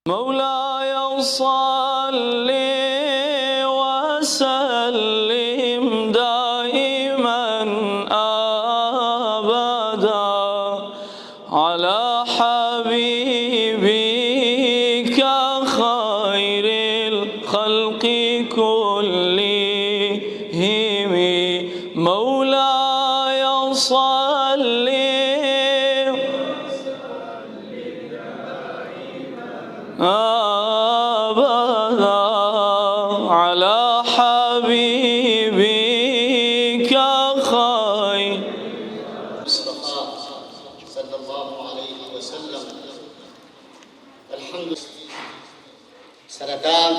مولاي صل وسلم دائما أبدا على حبيبك خير الخلق كلهم مولاي صل أبدا على حبيبك خير مصطفى صلى الله عليه وسلم. الحمد لله سرطان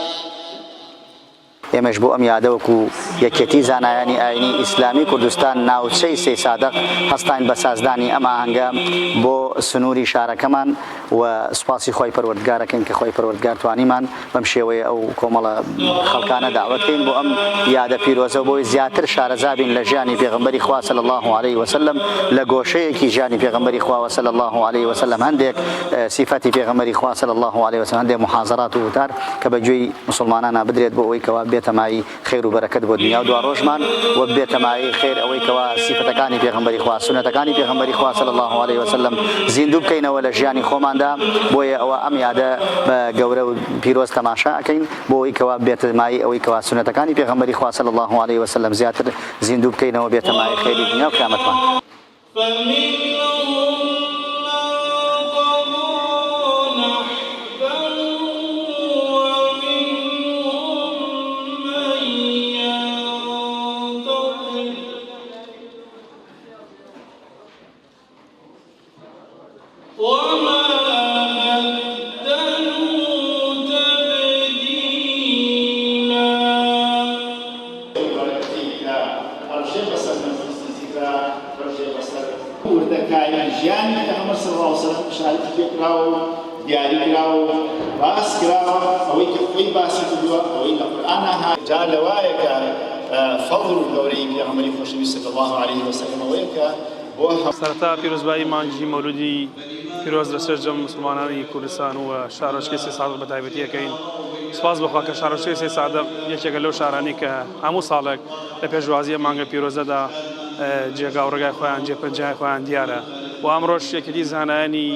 ئێمەش بۆ ئەم یادەوەکو یەکێتی زانایانی ئاینی ئیسلامی کوردستان ناوچەی سێ سادق هەستاین بە سازدانی ئەم ئاهەنگە بۆ سنووری شارەکەمان و سوپاسی خۆی پەروەردگارەکەین کە خۆی پەروەردگار توانیمان بەم شێوەیە ئەو کۆمەڵە خەڵکانە داوەتکەین بۆ ئەم یادە پیرۆزە بۆی زیاتر شارەزابین لە ژیانی پێغەمبەری خوا صلی الله علیه وسلم لە گۆشەیەکی ژیانی پێغەمبەری خوا صلی الله علیه وسلم هەندێک صفەتی پێغەمبەری خوا صلی الله علیه وسلم هەندێک محاضرات و وتار کە بەگوێی مسلمانانە بدرێت بۆ ئەوەی کەوا بێتەمایی خێر و بەرەکەت بۆ دنیا و دوا ڕۆژمان و بێتەمایی خێر ئەوەی کەوا صفەتەکانی پێغەمبەری خوا سنەتەکانی پێغەمبەری خوا صلی الله علیه وسلم زیندوو بکەینەوە لە ژیانی خۆماندا بۆیە ئەوە ئەم یادە بە گەورە و پیرۆز تەماشا ئەکەین بۆ ئەوەی کەوا بێتەمایی ئەوەی کەوا سنەتەکانی پێغەمبەری خوا صلی الله علیه وسلم زیاتر زیندوو بکەینەوە بێتەمایی خێری دنیا و قیامەتمان. ژیانی پێغەمبەر صلی الله علیه وسلم شارەتی پێ کراوە و دیاری کراوە و باس کراوە ئەوەی کە خۆی باسی کردووە ئەوەی لە قورئانە هات جا لەوایە کە فەضڵ و گەورەی پێغەمبەری خۆشەویست صلی الله علیه وسلم ئەوەیە کە بۆ سەرەتا پیرۆزبایی مانگی مەولودی پیرۆز لەسەر جەم مسلمانانی کوردستان و شارۆچکەی سێ سادق بە تایبەتی ئەەکەین. سپاس بخوا کە شارۆچکەی سێ سادق یەکێکە لەو شارانەی کە هەموو ساڵێک لە پێشوازیە مانگە پیرۆزەدا جێگا و ڕێگای خۆیان جێپەنجای خۆیان دیارە و ئەمڕۆژ یەکێتی زانایانی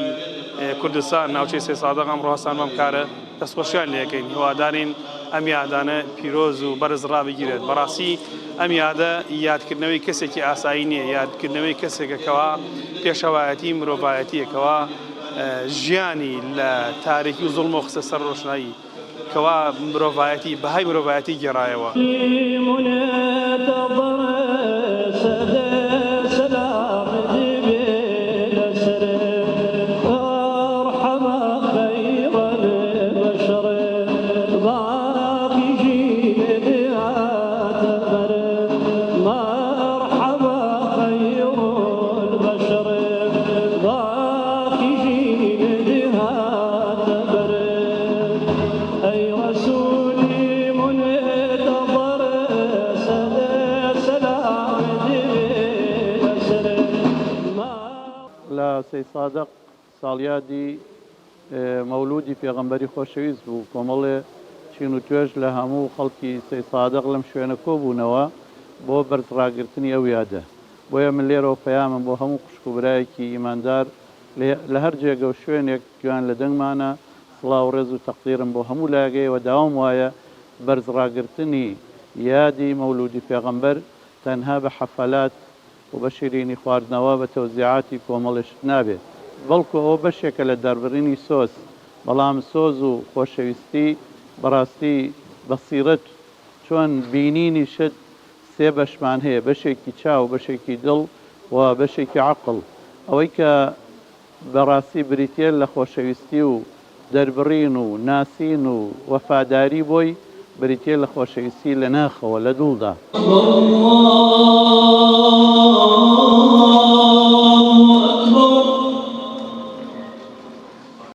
کوردستان ناوچەی سێ سادق ئەمڕۆ هەستان بەم کارە دەستخۆشیان لێ یەکەین هیوادارین ئەم یادانە پیرۆز و بەرز ڕابگیرێت. بەڕاستی ئەم یادە یادکردنەوەی کەسێکی ئاسایی نییە، یادکردنەوەی کەسێکەکەوە پێشەوایەتی مرۆڤایەتیەکەوە ژیانی لە تاریکی و زوڵم و خستە سەر ڕۆشنایی کەوا مرۆڤایەتی بەهای مرۆڤایەتی گێڕایەوە. سێ سادق ساڵیادی مەولودی پێغەمبەری خۆشەویست بوو. کۆمەڵێ چین و توێژ لە هەموو خەڵکی سێ سادق لەم شوێنە کۆبوونەوە بۆ بەرزڕاگرتنی ئەو یادە. بۆیە من لێرەوە پەیامم بۆ هەموو خوشک و برایەکی ئیماندار لە هەر جێگە و شوێنێک گویان لە دەنگمانە سڵاو ڕێز و تەقدیرم بۆ هەموو لاگەیەوە داوام وایە بەرزڕاگرتنی یادی مەولودی پێغەمبەر تەنها بە حەفەلات و بە شیرینی خواردنەوە بە تەوزیعاتی کۆمەڵێشت نابێت، بەڵکو ئەوە بەشێکە لە دەربڕینی سۆز. بەڵام سۆز و خۆشەویستی بەڕاستی بەسیرەت چۆن بینینی شت سێ بەشمان هەیە، بەشێکی چاو، بەشێکی دڵ و بەشێکی عەقڵ. ئەوەی کە بەڕاستی بریتێر لە خۆشەویستی و دەربڕین و ناسین و وەفاداری بۆی بریتێر لە خۆشەویستی لە ناخەوە لە دڵدا.